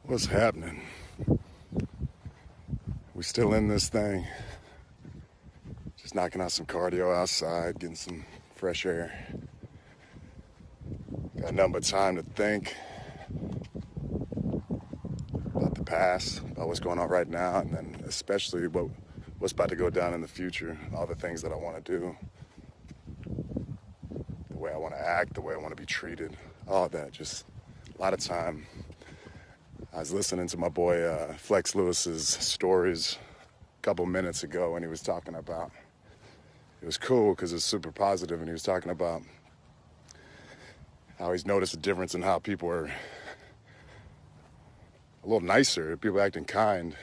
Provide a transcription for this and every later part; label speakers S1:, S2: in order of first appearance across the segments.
S1: What's happening? We still in this thing. Just knocking out some cardio outside, getting some fresh air. Got nothing but time to think about the past, about what's going on right now, and then especially what's about to go down in the future, all the things that I want to do, the way I want to act, the way I want to be treated, all that. Just a lot of time. I was listening to my boy Flex Lewis's stories a couple minutes ago, and he was talking about, it was cool because it's super positive, and he was talking about how he's noticed a difference in how people are a little nicer, people acting kind.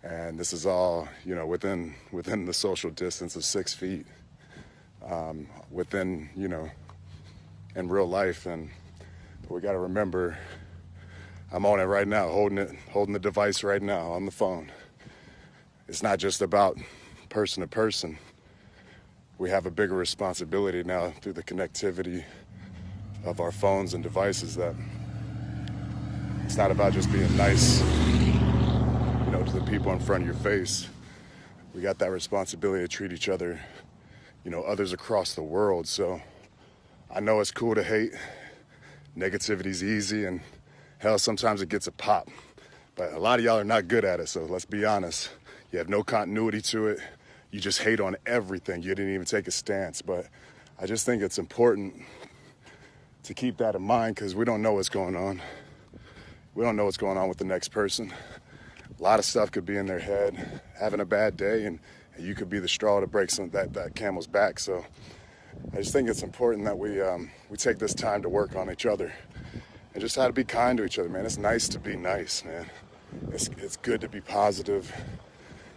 S1: And this is all, within the social distance of 6 feet, within, in real life. And we got to remember, I'm on it right now, holding the device right now on the phone. It's not just about person to person. We have a bigger responsibility now through the connectivity of our phones and devices that it's not about just being nice, to the people in front of your face. We got that responsibility to treat each other, others across the world. So I know it's cool to hate. Negativity's easy, and hell, sometimes it gets a pop. But a lot of y'all are not good at it, so let's be honest. You have no continuity to it. You just hate on everything. You didn't even take a stance. But I just think it's important to keep that in mind because we don't know what's going on. We don't know what's going on with the next person. A lot of stuff could be in their head, having a bad day, and you could be the straw to break that camel's back. So I just think it's important that we take this time to work on each other and just how to be kind to each other, man. It's nice to be nice, man. It's good to be positive.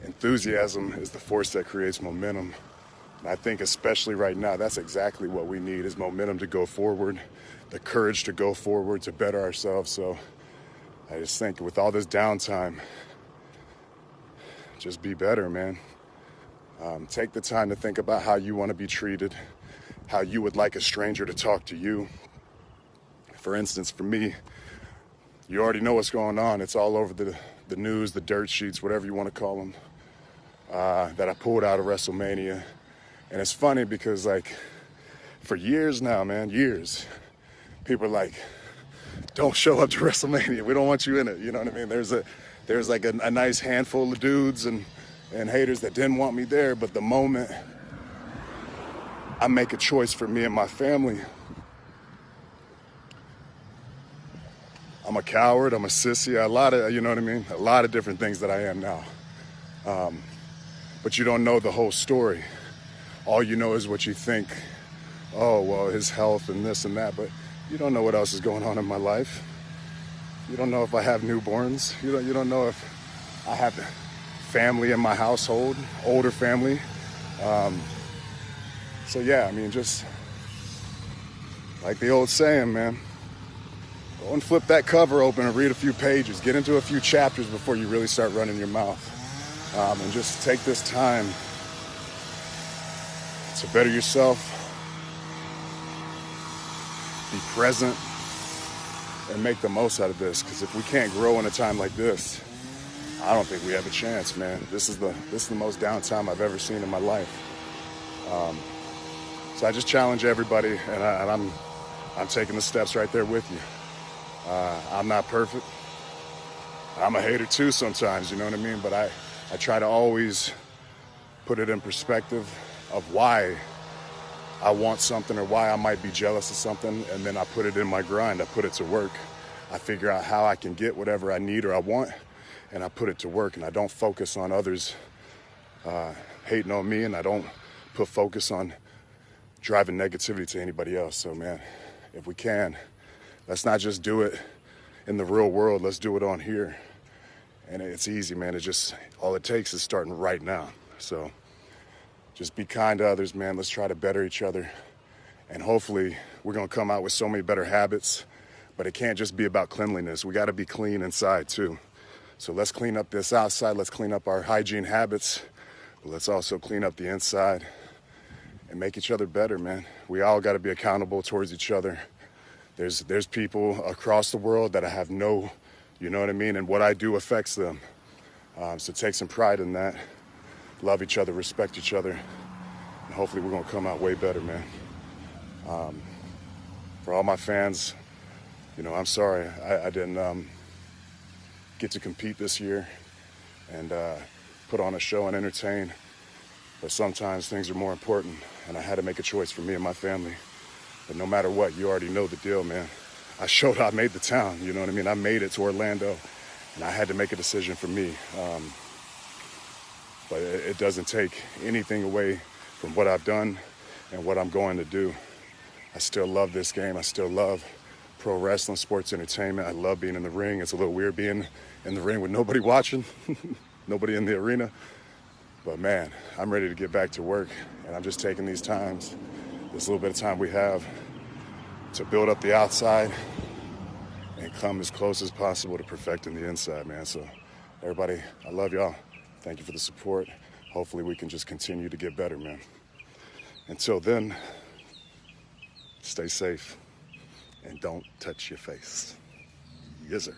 S1: Enthusiasm is the force that creates momentum. And I think especially right now, that's exactly what we need is momentum to go forward, the courage to go forward, to better ourselves. So I just think with all this downtime, just be better, man. Take the time to think about how you want to be treated, how you would like a stranger to talk to you. For instance, for me, you already know what's going on. It's all over the news, the dirt sheets, whatever you want to call them, that I pulled out of WrestleMania. And it's funny because, for years now, man, years, people are like, don't show up to WrestleMania. We don't want you in it. You know what I mean? There's a nice handful of dudes and haters that didn't want me there. But the moment I make a choice for me and my family, I'm a coward, I'm a sissy, a lot of different things that I am now. But you don't know the whole story. All you know is what you think. Oh, well, his health and this and that, but you don't know what else is going on in my life. You don't know if I have newborns. You don't know if I have family in my household, older family. So yeah, just like the old saying, man, go and flip that cover open and read a few pages. Get into a few chapters before you really start running your mouth. And just take this time to better yourself, be present, and make the most out of this. Because if we can't grow in a time like this, I don't think we have a chance, man. This is the most downtime I've ever seen in my life. So I just challenge everybody, and I'm taking the steps right there with you. I'm not perfect. I'm a hater too sometimes, you know what I mean? But I try to always put it in perspective of why I want something or why I might be jealous of something, and then I put it in my grind. I put it to work. I figure out how I can get whatever I need or I want, and I put it to work, and I don't focus on others hating on me, and I don't put focus on driving negativity to anybody else. So, man, if we can, let's not just do it in the real world. Let's do it on here. And it's easy, man. It's just, all it takes is starting right now. So just be kind to others, man. Let's try to better each other. And hopefully we're going to come out with so many better habits. But it can't just be about cleanliness. We got to be clean inside, too. So let's clean up this outside. Let's clean up our hygiene habits. But let's also clean up the inside and make each other better, man. We all got to be accountable towards each other. There's people across the world that I have no You know what I mean? And what I do affects them. So take some pride in that. Love each other, respect each other. And hopefully we're going to come out way better, man. For all my fans, you know, I'm sorry I didn't get to compete this year and put on a show and entertain. But sometimes things are more important, and I had to make a choice for me and my family. But no matter what, you already know the deal, man. I showed I made the town, you know what I mean? I made it to Orlando, and I had to make a decision for me. But it doesn't take anything away from what I've done and what I'm going to do. I still love this game. I still love pro wrestling, sports entertainment. I love being in the ring. It's a little weird being in the ring with nobody watching, nobody in the arena. But man, I'm ready to get back to work, and I'm just taking these times, this little bit of time we have, to build up the outside and come as close as possible to perfecting the inside, man. So everybody, I love y'all. Thank you for the support. Hopefully we can just continue to get better, man. Until then, stay safe and don't touch your face. Yes, sir.